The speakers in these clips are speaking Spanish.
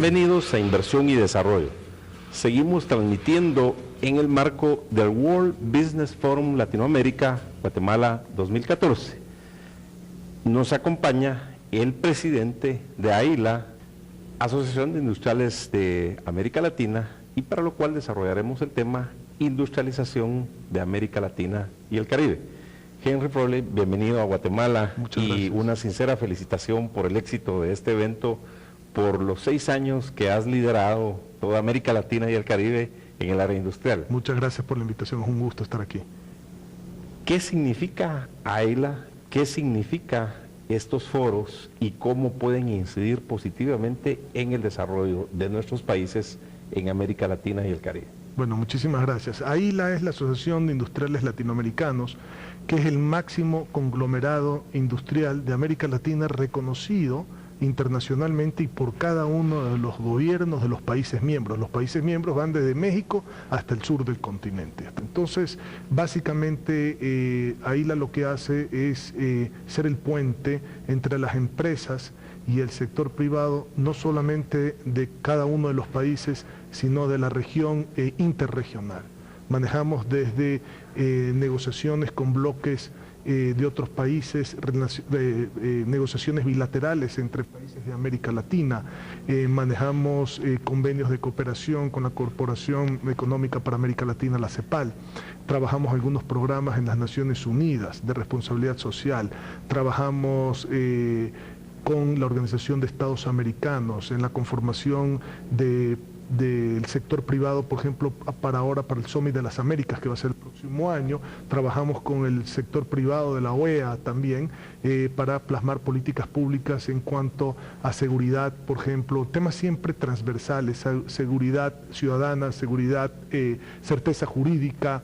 Bienvenidos a Inversión y Desarrollo. Seguimos transmitiendo en el marco del World Business Forum Latinoamérica, Guatemala 2014. Nos acompaña el presidente de AILA, Asociación de Industriales de América Latina, y para lo cual desarrollaremos el tema industrialización de América Latina y el Caribe. Henry Froehlich, bienvenido a Guatemala. Muchas gracias. Y una sincera felicitación por el éxito de este evento, por los 6 años que has liderado toda América Latina y el Caribe en el área industrial. Muchas gracias por la invitación, es un gusto estar aquí. ¿Qué significa AILA? ¿Qué significa estos foros y cómo pueden incidir positivamente en el desarrollo de nuestros países en América Latina y el Caribe? Bueno, muchísimas gracias. AILA es la Asociación de Industriales Latinoamericanos, que es el máximo conglomerado industrial de América Latina reconocido internacionalmente y por cada uno de los gobiernos de los países miembros. Los países miembros van desde México hasta el sur del continente. Entonces, básicamente, AILA lo que hace es ser el puente entre las empresas y el sector privado, no solamente de cada uno de los países, sino de la región interregional. Manejamos desde negociaciones con bloques de otros países, negociaciones bilaterales entre países de América Latina, manejamos convenios de cooperación con la Corporación Económica para América Latina, la CEPAL, trabajamos algunos programas en las Naciones Unidas de responsabilidad social, trabajamos con la Organización de Estados Americanos en la conformación del sector privado, por ejemplo, para el Summit de las Américas, que va a ser el próximo año. Trabajamos con el sector privado de la OEA también, para plasmar políticas públicas en cuanto a seguridad, por ejemplo, temas siempre transversales, seguridad ciudadana, seguridad, certeza jurídica,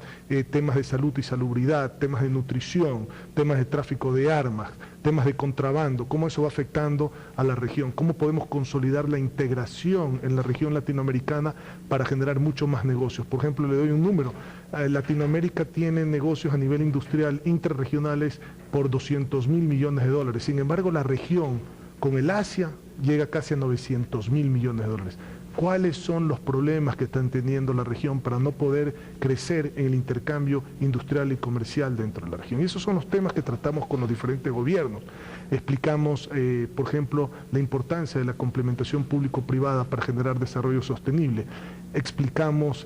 temas de salud y salubridad, temas de nutrición, temas de tráfico de armas, temas de contrabando, cómo eso va afectando a la región, cómo podemos consolidar la integración en la región latinoamericana para generar mucho más negocios. Por ejemplo, le doy un número: Latinoamérica tiene negocios a nivel industrial interregionales por 200.000 millones de dólares, sin embargo la región con el Asia llega casi a 900.000 millones de dólares. ¿Cuáles son los problemas que está teniendo la región para no poder crecer en el intercambio industrial y comercial dentro de la región? Y esos son los temas que tratamos con los diferentes gobiernos. Explicamos, por ejemplo, la importancia de la complementación público-privada para generar desarrollo sostenible. Explicamos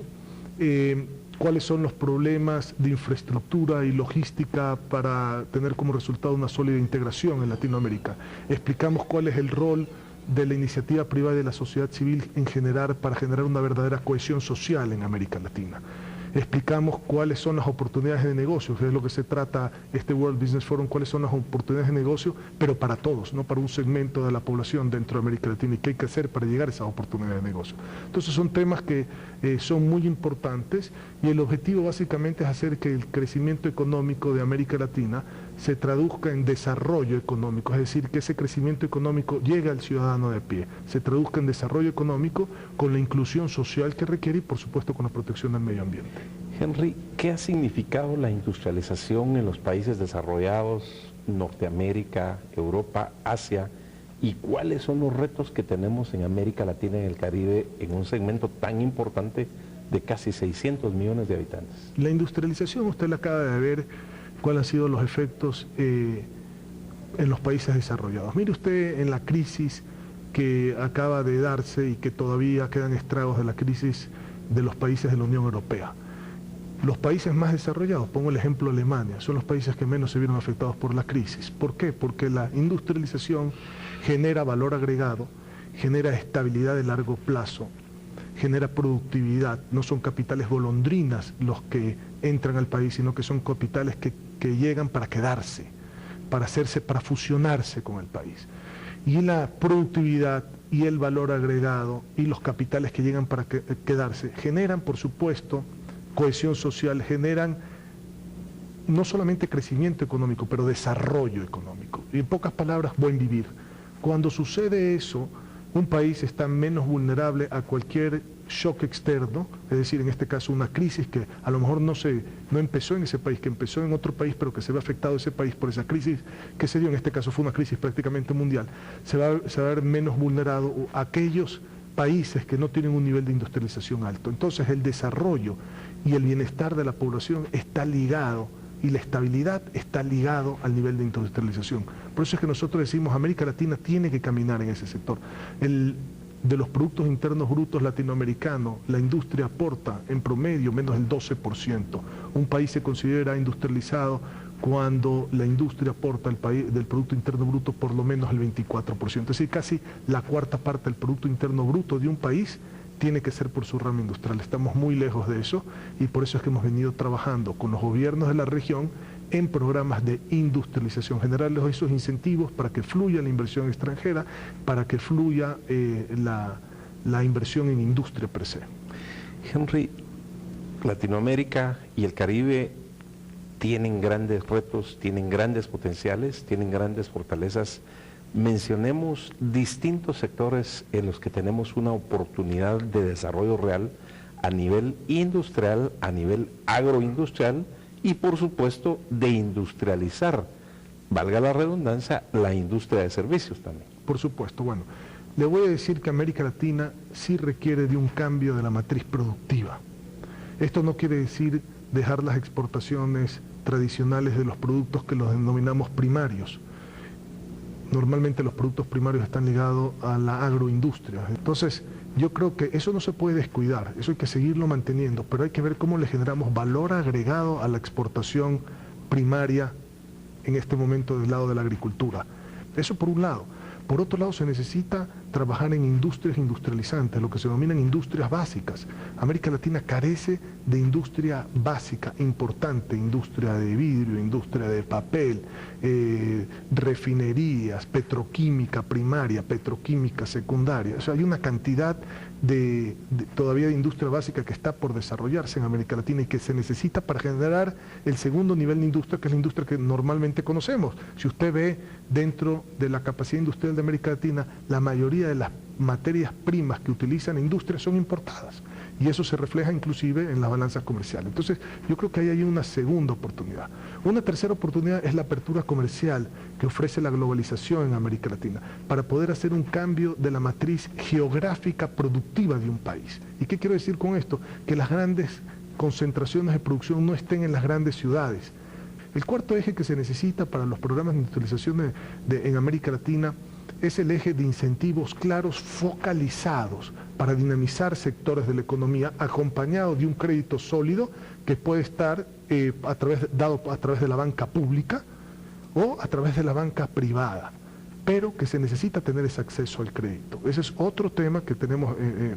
cuáles son los problemas de infraestructura y logística para tener como resultado una sólida integración en Latinoamérica. Explicamos cuál es el rol de la iniciativa privada y de la sociedad civil en general para generar una verdadera cohesión social en América Latina. Explicamos cuáles son las oportunidades de negocio, que es lo que se trata este World Business Forum, cuáles son las oportunidades de negocio, pero para todos, no para un segmento de la población dentro de América Latina, y qué hay que hacer para llegar a esas oportunidades de negocio. Entonces son temas que son muy importantes, y el objetivo básicamente es hacer que el crecimiento económico de América Latina se traduzca en desarrollo económico, es decir, que ese crecimiento económico llegue al ciudadano de a pie, se traduzca en desarrollo económico con la inclusión social que requiere y por supuesto con la protección del medio ambiente. Henry, ¿qué ha significado la industrialización en los países desarrollados, Norteamérica, Europa, Asia, y cuáles son los retos que tenemos en América Latina y el Caribe en un segmento tan importante de casi 600 millones de habitantes? La industrialización, usted la acaba de ver, cuáles han sido los efectos en los países desarrollados. Mire usted en la crisis que acaba de darse y que todavía quedan estragos de la crisis de los países de la Unión Europea. Los países más desarrollados, pongo el ejemplo de Alemania, son los países que menos se vieron afectados por la crisis. ¿Por qué? Porque la industrialización genera valor agregado, genera estabilidad de largo plazo, genera productividad. No son capitales golondrinas los que entran al país, sino que son capitales que llegan para quedarse, para fusionarse con el país. Y la productividad y el valor agregado y los capitales que llegan para quedarse generan, por supuesto, cohesión social, generan no solamente crecimiento económico, pero desarrollo económico. Y en pocas palabras, buen vivir. Cuando sucede eso, un país está menos vulnerable a cualquier shock externo, es decir, en este caso una crisis que a lo mejor no empezó en ese país, que empezó en otro país, pero que se ve afectado ese país por esa crisis que se dio, en este caso fue una crisis prácticamente mundial, se va a ver menos vulnerado a aquellos países que no tienen un nivel de industrialización alto. Entonces el desarrollo y el bienestar de la población está ligado, y la estabilidad está ligado al nivel de industrialización. Por eso es que nosotros decimos América Latina tiene que caminar en ese sector. De los productos internos brutos latinoamericanos, la industria aporta en promedio menos del 12%. Un país se considera industrializado cuando la industria aporta del Producto Interno Bruto por lo menos el 24%. Es decir, casi la cuarta parte del Producto Interno Bruto de un país tiene que ser por su rama industrial. Estamos muy lejos de eso y por eso es que hemos venido trabajando con los gobiernos de la región en programas de industrialización, generarles esos incentivos para que fluya la inversión extranjera, para que fluya la inversión en industria per se. Henry, Latinoamérica y el Caribe tienen grandes retos, tienen grandes potenciales, tienen grandes fortalezas. Mencionemos distintos sectores en los que tenemos una oportunidad de desarrollo real a nivel industrial, a nivel agroindustrial y por supuesto de industrializar, valga la redundancia, la industria de servicios también. Por supuesto, bueno, le voy a decir que América Latina sí requiere de un cambio de la matriz productiva. Esto no quiere decir dejar las exportaciones tradicionales de los productos que los denominamos primarios. Normalmente los productos primarios están ligados a la agroindustria. Entonces, yo creo que eso no se puede descuidar, eso hay que seguirlo manteniendo, pero hay que ver cómo le generamos valor agregado a la exportación primaria en este momento del lado de la agricultura. Eso por un lado. Por otro lado, se necesita trabajar en industrias industrializantes, lo que se denominan industrias básicas. América Latina carece de industria básica importante, industria de vidrio, industria de papel, refinerías, petroquímica primaria, petroquímica secundaria. O sea, hay una cantidad todavía de industria básica que está por desarrollarse en América Latina y que se necesita para generar el segundo nivel de industria, que es la industria que normalmente conocemos. Si usted ve dentro de la capacidad industrial de América Latina, la mayoría de las materias primas que utilizan la industria son importadas y eso se refleja inclusive en las balanzas comerciales. Entonces yo creo que ahí hay una segunda oportunidad. Una tercera oportunidad es la apertura comercial que ofrece la globalización en América Latina para poder hacer un cambio de la matriz geográfica productiva de un país. ¿Y qué quiero decir con esto? Que las grandes concentraciones de producción no estén en las grandes ciudades. El cuarto eje que se necesita para los programas de industrialización en América Latina es el eje de incentivos claros focalizados para dinamizar sectores de la economía, acompañado de un crédito sólido que puede estar dado a través de la banca pública o a través de la banca privada, pero que se necesita tener ese acceso al crédito. Ese es otro tema que tenemos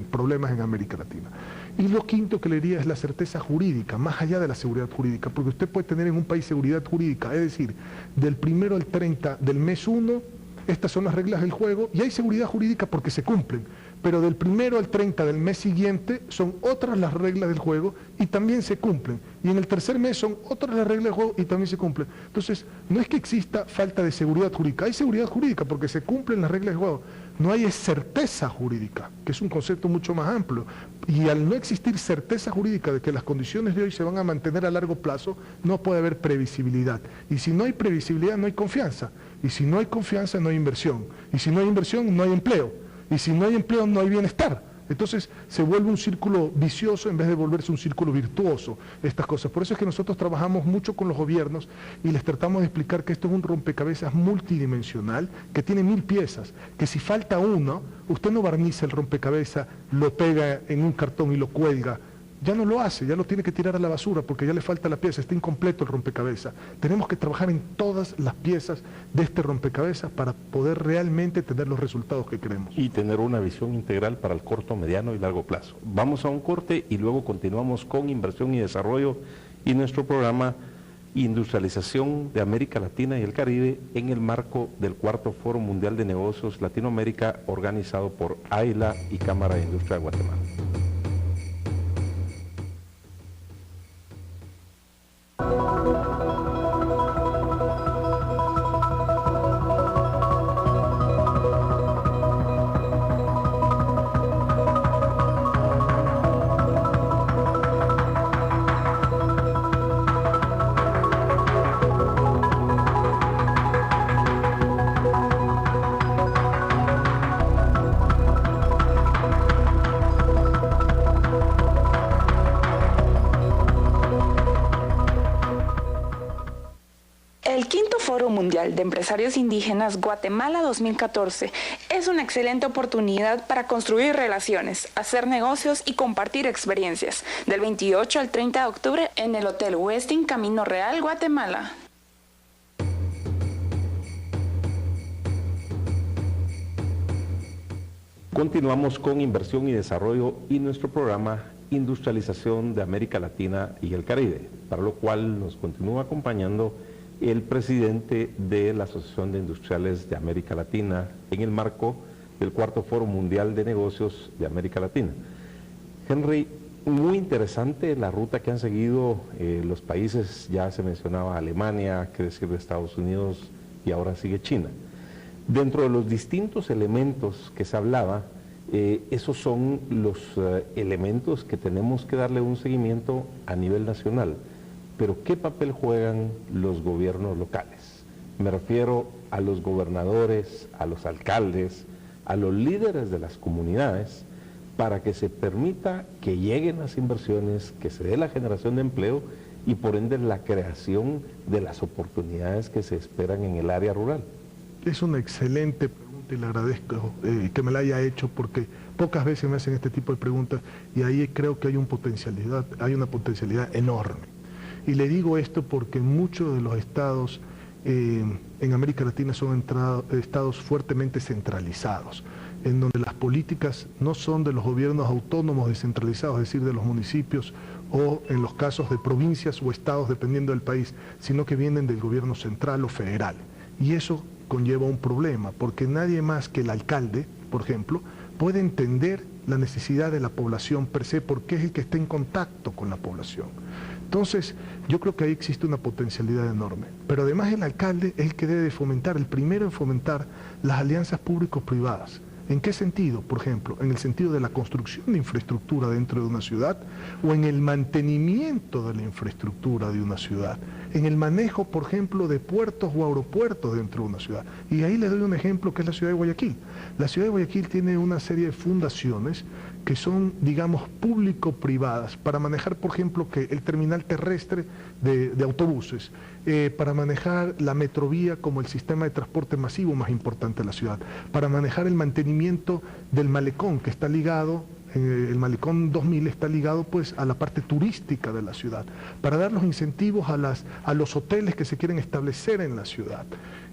problemas en América Latina. Y lo quinto que le diría es la certeza jurídica, más allá de la seguridad jurídica, porque usted puede tener en un país seguridad jurídica, es decir, del 1 al 30 del mes 1, estas son las reglas del juego y hay seguridad jurídica porque se cumplen, pero del 1 al 30 del mes siguiente son otras las reglas del juego y también se cumplen, y en el tercer mes son otras las reglas del juego y también se cumplen. Entonces, no es que exista falta de seguridad jurídica, hay seguridad jurídica porque se cumplen las reglas del juego, no hay certeza jurídica, que es un concepto mucho más amplio, y al no existir certeza jurídica de que las condiciones de hoy se van a mantener a largo plazo, no puede haber previsibilidad, y si no hay previsibilidad no hay confianza, y si no hay confianza no hay inversión, y si no hay inversión no hay empleo, y si no hay empleo no hay bienestar. Entonces se vuelve un círculo vicioso en vez de volverse un círculo virtuoso, estas cosas. Por eso es que nosotros trabajamos mucho con los gobiernos y les tratamos de explicar que esto es un rompecabezas multidimensional que tiene 1000 piezas, que si falta uno, usted no barniza el rompecabezas, lo pega en un cartón y lo cuelga. Ya no lo hace, ya lo tiene que tirar a la basura porque ya le falta la pieza, está incompleto el rompecabezas. Tenemos que trabajar en todas las piezas de este rompecabezas para poder realmente tener los resultados que queremos. Y tener una visión integral para el corto, mediano y largo plazo. Vamos a un corte y luego continuamos con inversión y desarrollo y nuestro programa Industrialización de América Latina y el Caribe en el marco del cuarto Foro Mundial de Negocios Latinoamérica organizado por AILA y Cámara de Industria de Guatemala. Mundial de Empresarios Indígenas Guatemala 2014 es una excelente oportunidad para construir relaciones, hacer negocios y compartir experiencias. Del 28 al 30 de octubre en el Hotel Westin Camino Real, Guatemala. Continuamos con inversión y desarrollo y nuestro programa Industrialización de América Latina y el Caribe, para lo cual nos continúa acompañando el presidente de la Asociación de Industriales de América Latina en el marco del Cuarto Foro Mundial de Negocios de América Latina. Henry, muy interesante la ruta que han seguido los países, ya se mencionaba Alemania, qué decir de Estados Unidos y ahora sigue China. Dentro de los distintos elementos que se hablaba, esos son los elementos que tenemos que darle un seguimiento a nivel nacional. Pero ¿qué papel juegan los gobiernos locales? Me refiero a los gobernadores, a los alcaldes, a los líderes de las comunidades, para que se permita que lleguen las inversiones, que se dé la generación de empleo y por ende la creación de las oportunidades que se esperan en el área rural. Es una excelente pregunta y le agradezco que me la haya hecho, porque pocas veces me hacen este tipo de preguntas y ahí creo que hay una potencialidad enorme. Y le digo esto porque muchos de los estados en América Latina son estados fuertemente centralizados, en donde las políticas no son de los gobiernos autónomos descentralizados, es decir, de los municipios o en los casos de provincias o estados, dependiendo del país, sino que vienen del gobierno central o federal. Y eso conlleva un problema, porque nadie más que el alcalde, por ejemplo, puede entender la necesidad de la población per se, porque es el que está en contacto con la población. Entonces, yo creo que ahí existe una potencialidad enorme. Pero además el alcalde es el que debe fomentar, el primero en fomentar las alianzas público-privadas. ¿En qué sentido? Por ejemplo, en el sentido de la construcción de infraestructura dentro de una ciudad o en el mantenimiento de la infraestructura de una ciudad, en el manejo, por ejemplo, de puertos o aeropuertos dentro de una ciudad. Y ahí le doy un ejemplo que es la ciudad de Guayaquil. La ciudad de Guayaquil tiene una serie de fundaciones que son, digamos, público-privadas, para manejar, por ejemplo, que el terminal terrestre de autobuses, para manejar la metrovía como el sistema de transporte masivo más importante de la ciudad, para manejar el mantenimiento del malecón que está ligado, el malecón 2000 está ligado pues a la parte turística de la ciudad, para dar los incentivos a los hoteles que se quieren establecer en la ciudad.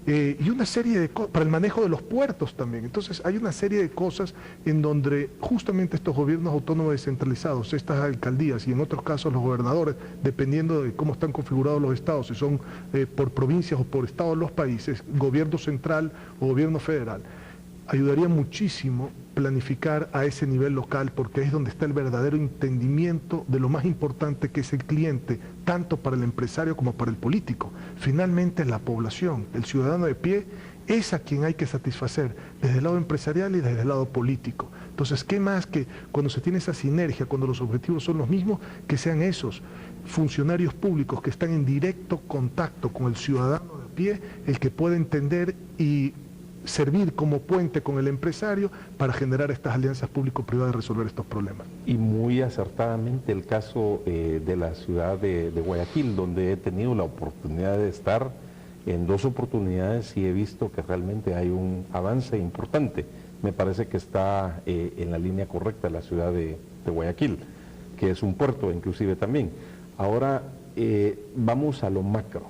Y una serie de cosas, para el manejo de los puertos también. Entonces hay una serie de cosas en donde justamente estos gobiernos autónomos descentralizados, estas alcaldías y en otros casos los gobernadores, dependiendo de cómo están configurados los estados, si son por provincias o por estados los países, gobierno central o gobierno federal, ayudaría muchísimo planificar a ese nivel local, porque es donde está el verdadero entendimiento de lo más importante que es el cliente, tanto para el empresario como para el político. Finalmente la población, el ciudadano de pie, es a quien hay que satisfacer desde el lado empresarial y desde el lado político. Entonces, ¿qué más que cuando se tiene esa sinergia, cuando los objetivos son los mismos, que sean esos funcionarios públicos que están en directo contacto con el ciudadano de pie, el que pueda entender y servir como puente con el empresario para generar estas alianzas público-privadas y resolver estos problemas? Y muy acertadamente el caso de la ciudad de Guayaquil, donde he tenido la oportunidad de estar en 2 oportunidades y he visto que realmente hay un avance importante. Me parece que está en la línea correcta la ciudad de Guayaquil, que es un puerto inclusive también. Ahora vamos a lo macro,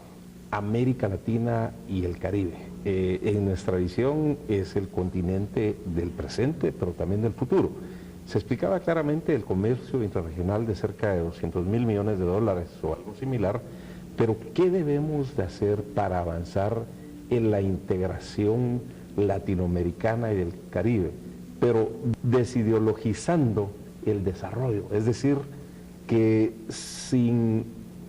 América Latina y el Caribe. En nuestra visión es el continente del presente, pero también del futuro. Se explicaba claramente el comercio interregional de cerca de 200.000 millones de dólares o algo similar, pero ¿qué debemos de hacer para avanzar en la integración latinoamericana y del Caribe? Pero desideologizando el desarrollo, es decir, que sin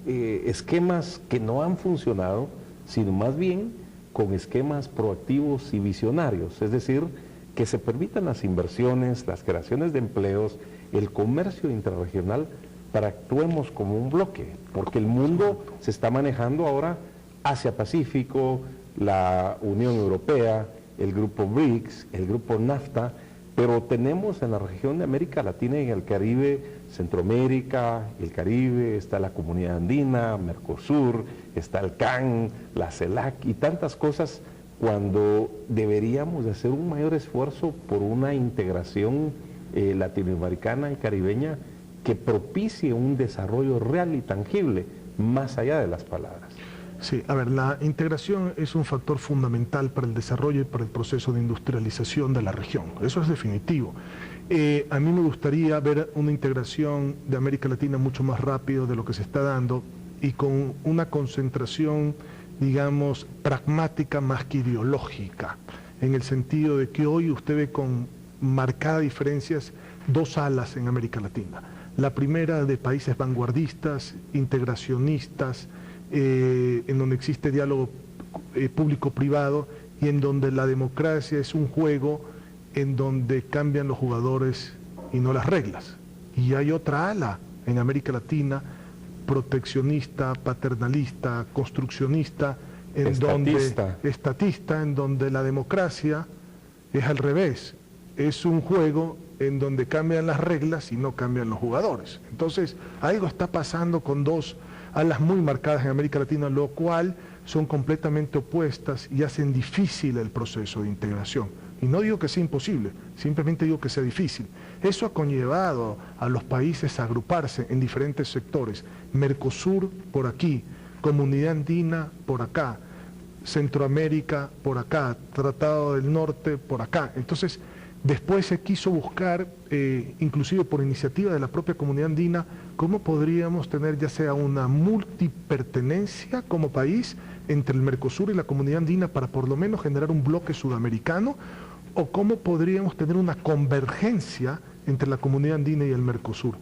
esquemas que no han funcionado, sino más bien con esquemas proactivos y visionarios, es decir, que se permitan las inversiones, las creaciones de empleos, el comercio intrarregional, para que actuemos como un bloque, porque el mundo se está manejando ahora Asia-Pacífico, la Unión Europea, el grupo BRICS, el grupo NAFTA, pero tenemos en la región de América Latina y el Caribe, Centroamérica, el Caribe, está la Comunidad Andina, Mercosur, está el CAN, la CELAC y tantas cosas, cuando deberíamos de hacer un mayor esfuerzo por una integración latinoamericana y caribeña que propicie un desarrollo real y tangible, más allá de las palabras. Sí, a ver, la integración es un factor fundamental para el desarrollo y para el proceso de industrialización de la región, eso es definitivo. A mí me gustaría ver una integración de América Latina mucho más rápido de lo que se está dando y con una concentración, digamos, pragmática más que ideológica, en el sentido de que hoy usted ve con marcadas diferencias dos alas en América Latina. La primera de países vanguardistas, integracionistas, en donde existe diálogo público-privado y en donde la democracia es un juego en donde cambian los jugadores y no las reglas. Y hay otra ala en América Latina, proteccionista, paternalista, construccionista, estatista, en donde la democracia es al revés, es un juego en donde cambian las reglas y no cambian los jugadores. Entonces, algo está pasando con dos alas muy marcadas en América Latina, lo cual son completamente opuestas y hacen difícil el proceso de integración. Y no digo que sea imposible, simplemente digo que sea difícil. Eso ha conllevado a los países a agruparse en diferentes sectores. Mercosur por aquí, Comunidad Andina por acá, Centroamérica por acá, Tratado del Norte por acá. Entonces, después se quiso buscar, inclusive por iniciativa de la propia Comunidad Andina, cómo podríamos tener ya sea una multipertenencia como país entre el Mercosur y la Comunidad Andina para por lo menos generar un bloque sudamericano, o cómo podríamos tener una convergencia entre la Comunidad Andina y el Mercosur.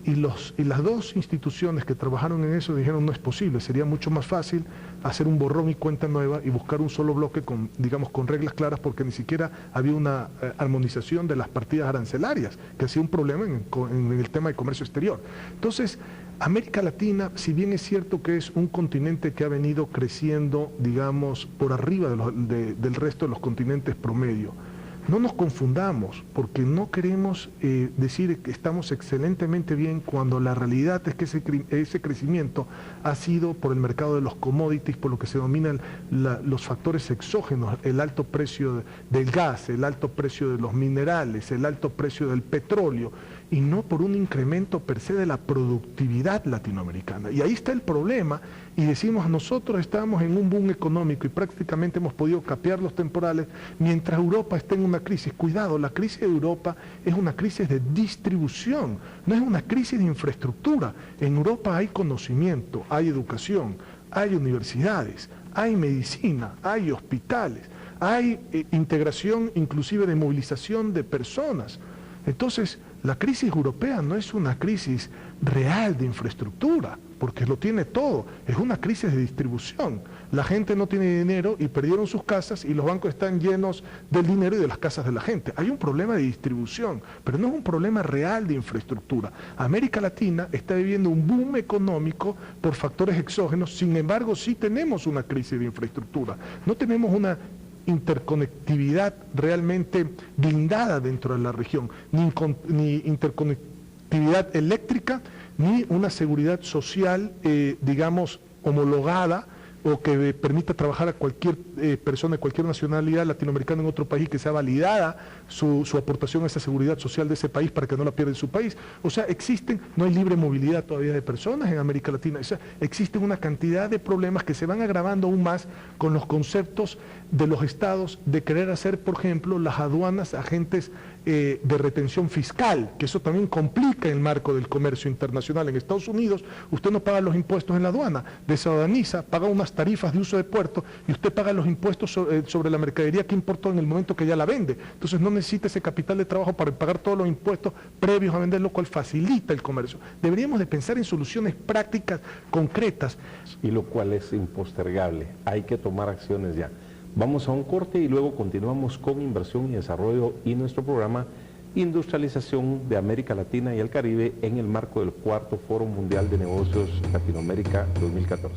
Y las dos instituciones que trabajaron en eso dijeron no es posible, sería mucho más fácil hacer un borrón y cuenta nueva y buscar un solo bloque con, digamos, con reglas claras, porque ni siquiera había una armonización de las partidas arancelarias, que hacía un problema en el tema de comercio exterior. Entonces, América Latina, si bien es cierto que es un continente que ha venido creciendo, digamos, por arriba del resto de los continentes promedio, no nos confundamos, porque no queremos decir que estamos excelentemente bien cuando la realidad es que ese crecimiento ha sido por el mercado de los commodities, por lo que se denominan los factores exógenos, el alto precio del gas, el alto precio de los minerales, el alto precio del petróleo, y no por un incremento per se de la productividad latinoamericana. Y ahí está el problema, y decimos nosotros estamos en un boom económico y prácticamente hemos podido capear los temporales, mientras Europa está en una crisis. Cuidado, la crisis de Europa es una crisis de distribución, no es una crisis de infraestructura. En Europa hay conocimiento, hay educación, hay universidades, hay medicina, hay hospitales, hay integración inclusive de movilización de personas. Entonces, la crisis europea no es una crisis real de infraestructura, porque lo tiene todo, es una crisis de distribución. La gente no tiene dinero y perdieron sus casas y los bancos están llenos del dinero y de las casas de la gente. Hay un problema de distribución, pero no es un problema real de infraestructura. América Latina está viviendo un boom económico por factores exógenos, sin embargo sí tenemos una crisis de infraestructura, no tenemos una interconectividad realmente blindada dentro de la región, ni interconectividad eléctrica, ni una seguridad social, digamos, homologada o que permita trabajar a cualquier persona de cualquier nacionalidad latinoamericana en otro país, que sea validada su aportación a esa seguridad social de ese país para que no la pierda en su país. O sea, no hay libre movilidad todavía de personas en América Latina. O sea, existen una cantidad de problemas que se van agravando aún más con los conceptos de los estados de querer hacer, por ejemplo, las aduanas agentes de retención fiscal, que eso también complica el marco del comercio internacional. En Estados Unidos usted no paga los impuestos en la aduana, desaduaniza, paga unas tarifas de uso de puerto y usted paga los impuestos sobre la mercadería que importó en el momento que ya la vende. Entonces no necesita ese capital de trabajo para pagar todos los impuestos previos a vender, lo cual facilita el comercio. Deberíamos de pensar en soluciones prácticas, concretas. Y lo cual es impostergable, hay que tomar acciones ya. Vamos a un corte y luego continuamos con inversión y desarrollo y nuestro programa Industrialización de América Latina y el Caribe en el marco del 4º Foro Mundial de Negocios Latinoamérica 2014.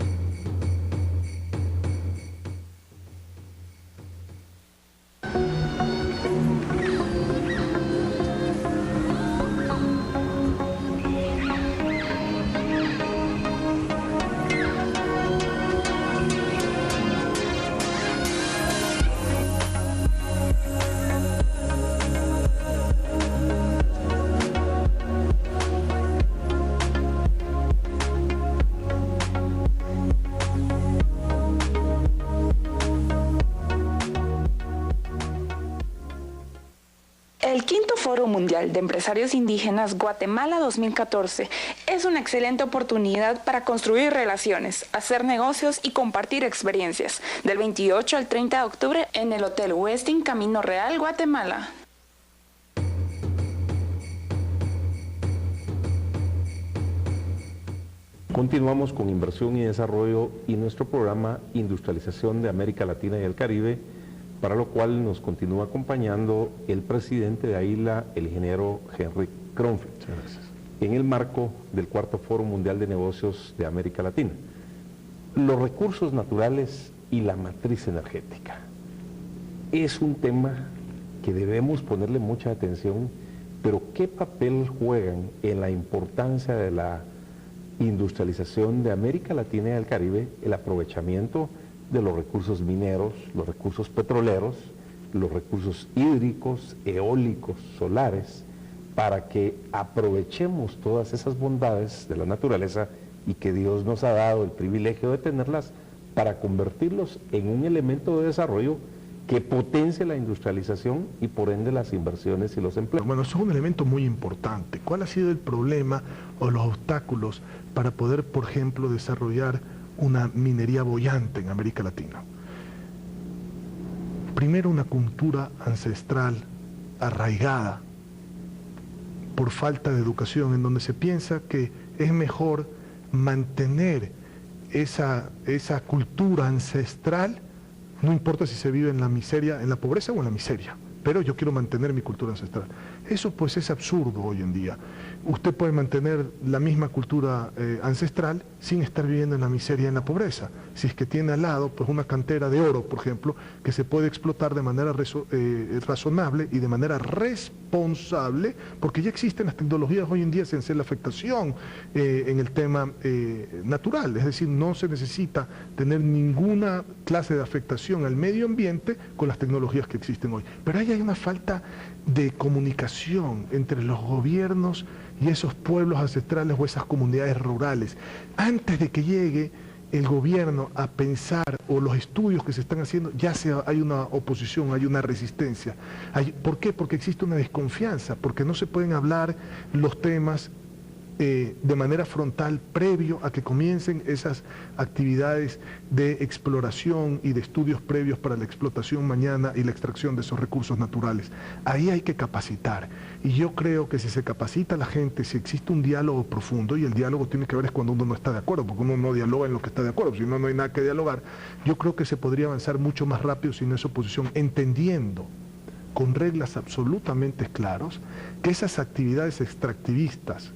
El quinto Foro Mundial de Empresarios Indígenas Guatemala 2014 es una excelente oportunidad para construir relaciones, hacer negocios y compartir experiencias. Del 28 al 30 de octubre en el Hotel Westin Camino Real, Guatemala. Continuamos con inversión y desarrollo y nuestro programa Industrialización de América Latina y el Caribe, para lo cual nos continúa acompañando el presidente de AILA, el ingeniero Henry Kronfeld, en el marco del cuarto Foro Mundial de Negocios de América Latina. Los recursos naturales y la matriz energética es un tema que debemos ponerle mucha atención, pero ¿qué papel juegan en la importancia de la industrialización de América Latina y el Caribe el aprovechamiento de los recursos mineros, los recursos petroleros, los recursos hídricos, eólicos, solares, para que aprovechemos todas esas bondades de la naturaleza y que Dios nos ha dado el privilegio de tenerlas para convertirlos en un elemento de desarrollo que potencie la industrialización y por ende las inversiones y los empleos? Bueno, eso es un elemento muy importante. ¿Cuál ha sido el problema o los obstáculos para poder, por ejemplo, desarrollar una minería boyante en América Latina? Primero, una cultura ancestral arraigada por falta de educación, en donde se piensa que es mejor mantener esa cultura ancestral, no importa si se vive en la miseria, en la pobreza o en la miseria, pero yo quiero mantener mi cultura ancestral. Eso pues es absurdo hoy en día. Usted puede mantener la misma cultura ancestral sin estar viviendo en la miseria y en la pobreza. Si es que tiene al lado pues una cantera de oro, por ejemplo, que se puede explotar de manera razonable y de manera responsable, porque ya existen las tecnologías hoy en día sin hacer la afectación en el tema natural. Es decir, no se necesita tener ninguna clase de afectación al medio ambiente con las tecnologías que existen hoy. Pero ahí hay una falta de comunicación entre los gobiernos y esos pueblos ancestrales o esas comunidades rurales. Antes de que llegue el gobierno a pensar, o los estudios que se están haciendo, hay una oposición, hay una resistencia. ¿Por qué? Porque existe una desconfianza, porque no se pueden hablar los temas de manera frontal previo a que comiencen esas actividades de exploración y de estudios previos para la explotación mañana y la extracción de esos recursos naturales. Ahí hay que capacitar, y yo creo que si se capacita a la gente, si existe un diálogo profundo, y el diálogo tiene que ver es cuando uno no está de acuerdo, porque uno no dialoga en lo que está de acuerdo, si no, no hay nada que dialogar. Yo creo que se podría avanzar mucho más rápido sin esa oposición, entendiendo con reglas absolutamente claras que esas actividades extractivistas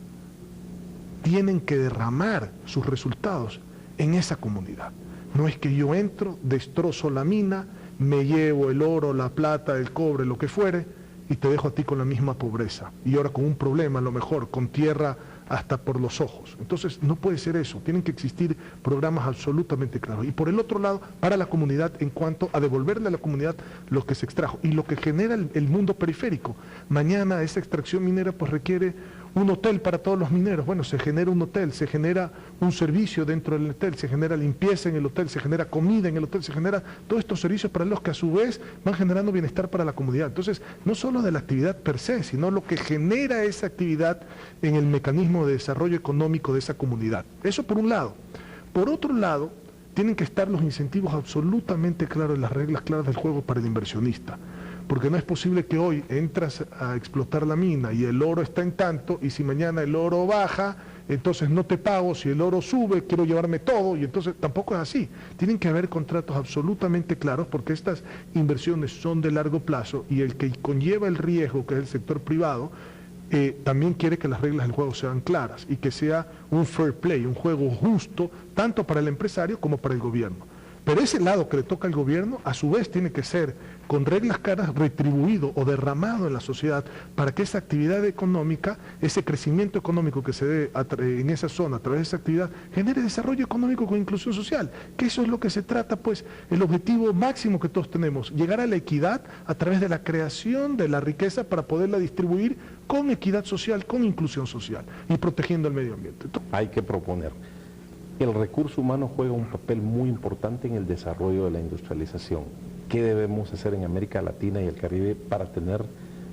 tienen que derramar sus resultados en esa comunidad. No es que yo entro, destrozo la mina, me llevo el oro, la plata, el cobre, lo que fuere, y te dejo a ti con la misma pobreza. Y ahora con un problema, a lo mejor, con tierra hasta por los ojos. Entonces, no puede ser eso. Tienen que existir programas absolutamente claros. Y por el otro lado, para la comunidad, en cuanto a devolverle a la comunidad lo que se extrajo y lo que genera el mundo periférico. Mañana esa extracción minera pues requiere un hotel para todos los mineros. Bueno, se genera un hotel, se genera un servicio dentro del hotel, se genera limpieza en el hotel, se genera comida en el hotel, se genera todos estos servicios para los que a su vez van generando bienestar para la comunidad. Entonces, no solo de la actividad per se, sino lo que genera esa actividad en el mecanismo de desarrollo económico de esa comunidad. Eso por un lado. Por otro lado, tienen que estar los incentivos absolutamente claros, las reglas claras del juego para el inversionista. Porque no es posible que hoy entras a explotar la mina y el oro está en tanto, y si mañana el oro baja, entonces no te pago, si el oro sube, quiero llevarme todo, y entonces tampoco es así. Tienen que haber contratos absolutamente claros, porque estas inversiones son de largo plazo, y el que conlleva el riesgo, que es el sector privado, también quiere que las reglas del juego sean claras, y que sea un fair play, un juego justo, tanto para el empresario como para el gobierno. Pero ese lado que le toca al gobierno, a su vez, tiene que ser, con reglas claras, retribuido o derramado en la sociedad para que esa actividad económica, ese crecimiento económico que se dé en esa zona a través de esa actividad, genere desarrollo económico con inclusión social. Que eso es lo que se trata, pues, el objetivo máximo que todos tenemos, llegar a la equidad a través de la creación de la riqueza para poderla distribuir con equidad social, con inclusión social y protegiendo el medio ambiente. Hay que proponer. El recurso humano juega un papel muy importante en el desarrollo de la industrialización. ¿Qué debemos hacer en América Latina y el Caribe para tener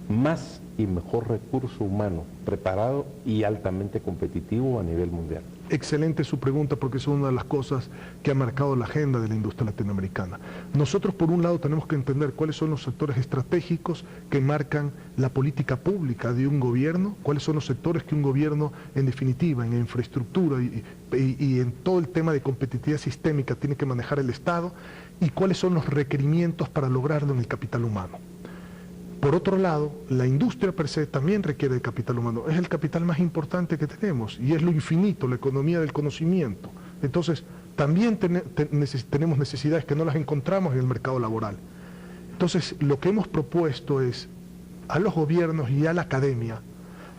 más y mejor recurso humano, preparado y altamente competitivo a nivel mundial. Excelente su pregunta, porque es una de las cosas que ha marcado la agenda de la industria latinoamericana. Nosotros, por un lado, tenemos que entender cuáles son los sectores estratégicos que marcan la política pública de un gobierno, cuáles son los sectores que un gobierno, en definitiva, en infraestructura y en todo el tema de competitividad sistémica tiene que manejar el Estado, y cuáles son los requerimientos para lograrlo en el capital humano. Por otro lado, la industria per se también requiere de capital humano. Es el capital más importante que tenemos y es lo infinito, la economía del conocimiento. Entonces, también tenemos necesidades que no las encontramos en el mercado laboral. Entonces, lo que hemos propuesto es a los gobiernos y a la academia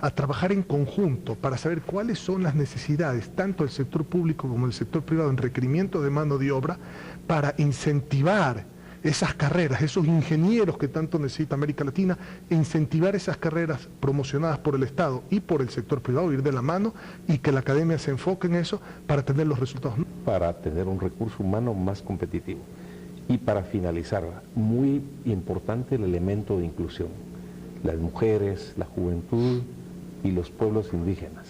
a trabajar en conjunto para saber cuáles son las necesidades, tanto del sector público como del sector privado, en requerimiento de mano de obra, para incentivar esas carreras, esos ingenieros que tanto necesita América Latina, incentivar esas carreras promocionadas por el Estado y por el sector privado, ir de la mano, y que la academia se enfoque en eso para tener los resultados. Para tener un recurso humano más competitivo. Y para finalizar, muy importante el elemento de inclusión. Las mujeres, la juventud y los pueblos indígenas.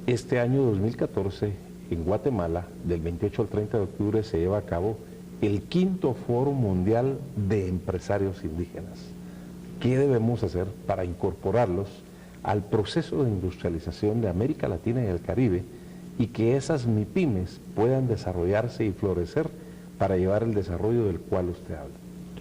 Este año 2014, en Guatemala, del 28 al 30 de octubre, se lleva a cabo el 5º Foro Mundial de Empresarios Indígenas. ¿Qué debemos hacer para incorporarlos al proceso de industrialización de América Latina y el Caribe y que esas MIPYMES puedan desarrollarse y florecer para llevar el desarrollo del cual usted habla?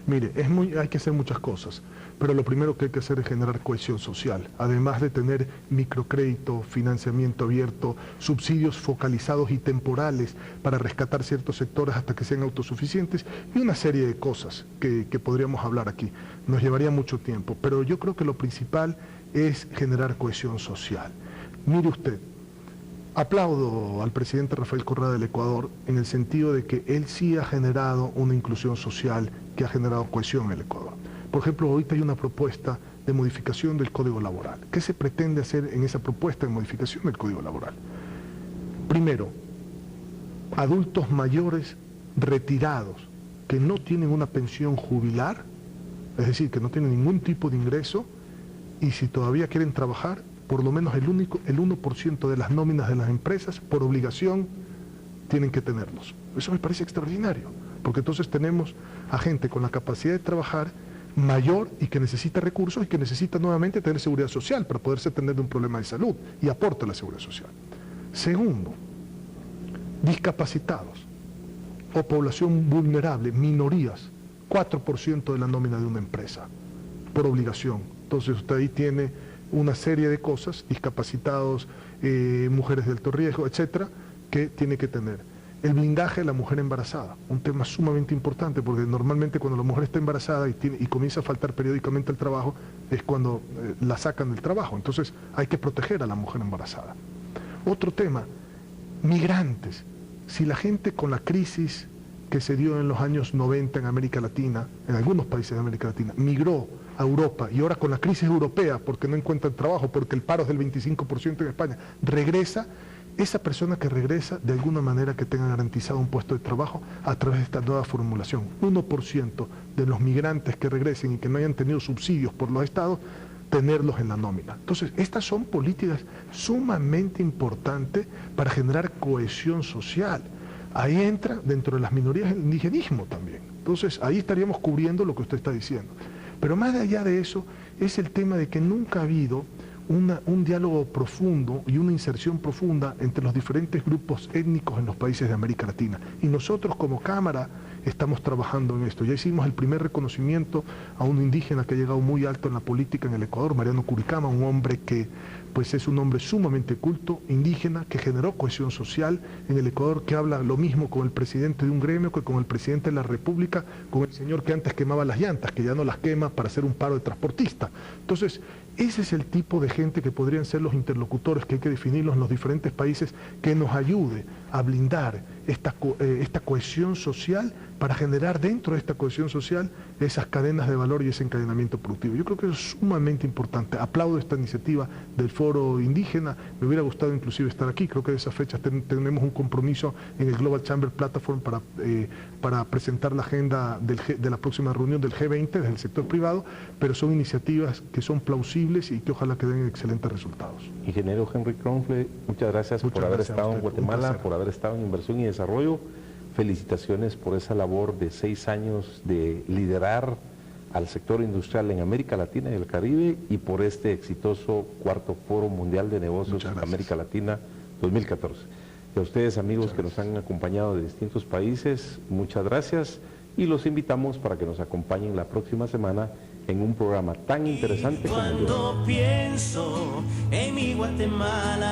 Mire, hay que hacer muchas cosas, pero lo primero que hay que hacer es generar cohesión social, además de tener microcrédito, financiamiento abierto, subsidios focalizados y temporales para rescatar ciertos sectores hasta que sean autosuficientes, y una serie de cosas que podríamos hablar aquí. Nos llevaría mucho tiempo, pero yo creo que lo principal es generar cohesión social. Mire usted, aplaudo al presidente Rafael Correa del Ecuador en el sentido de que él sí ha generado una inclusión social que ha generado cohesión en el Ecuador. Por ejemplo, ahorita hay una propuesta de modificación del Código Laboral. ¿Qué se pretende hacer en esa propuesta de modificación del Código Laboral? Primero, adultos mayores retirados que no tienen una pensión jubilar, es decir, que no tienen ningún tipo de ingreso, y si todavía quieren trabajar, por lo menos el 1% de las nóminas de las empresas, por obligación, tienen que tenerlos. Eso me parece extraordinario, porque entonces tenemos a gente con la capacidad de trabajar mayor y que necesita recursos y que necesita nuevamente tener seguridad social para poderse atender de un problema de salud y aporta a la seguridad social. Segundo, discapacitados o población vulnerable, minorías, 4% de la nómina de una empresa, por obligación. Entonces usted ahí tiene una serie de cosas, discapacitados, mujeres de alto riesgo, etcétera, que tiene que tener. El blindaje de la mujer embarazada, un tema sumamente importante, porque normalmente cuando la mujer está embarazada y comienza a faltar periódicamente el trabajo, es cuando la sacan del trabajo. Entonces hay que proteger a la mujer embarazada. Otro tema, migrantes. Si la gente con la crisis que se dio en los años 90 en América Latina, en algunos países de América Latina, migró a Europa y ahora con la crisis europea, porque no encuentran trabajo, porque el paro es del 25% en España, regresa. Esa persona que regresa, de alguna manera que tenga garantizado un puesto de trabajo a través de esta nueva formulación. 1% de los migrantes que regresen y que no hayan tenido subsidios por los estados, tenerlos en la nómina. Entonces, estas son políticas sumamente importantes para generar cohesión social. Ahí entra dentro de las minorías el indigenismo también. Entonces, ahí estaríamos cubriendo lo que usted está diciendo. Pero más allá de eso, es el tema de que nunca ha habido un diálogo profundo y una inserción profunda entre los diferentes grupos étnicos en los países de América Latina. Y nosotros como Cámara estamos trabajando en esto. Ya hicimos el primer reconocimiento a un indígena que ha llegado muy alto en la política en el Ecuador, Mariano Curicama, un hombre que pues es un hombre sumamente culto, indígena, que generó cohesión social en el Ecuador, que habla lo mismo con el presidente de un gremio que con el presidente de la República, con el señor que antes quemaba las llantas, que ya no las quema para hacer un paro de transportista. Entonces, Ese es el tipo de gente que podrían ser los interlocutores que hay que definirlos en los diferentes países, que nos ayude a blindar esta cohesión social para generar dentro de esta cohesión social esas cadenas de valor y ese encadenamiento productivo. Yo creo que eso es sumamente importante. Aplaudo esta iniciativa del Foro Indígena. Me hubiera gustado inclusive estar aquí. Creo que de esas fechas tenemos un compromiso en el Global Chamber Platform para presentar la agenda de la próxima reunión del G20 desde el sector privado, pero son iniciativas que son plausibles y que ojalá que den excelentes resultados. Ingeniero Henry Kronfle, muchas gracias por haber estado en Guatemala, por haber estado en Inversión y Desarrollo. Felicitaciones por esa labor de 6 años de liderar al sector industrial en América Latina y el Caribe, y por este exitoso 4º Foro Mundial de Negocios América Latina 2014. Y a ustedes, amigos que nos han acompañado de distintos países, muchas gracias, y los invitamos para que nos acompañen la próxima semana en un programa tan interesante como el de hoy. Cuando pienso en mi Guatemala.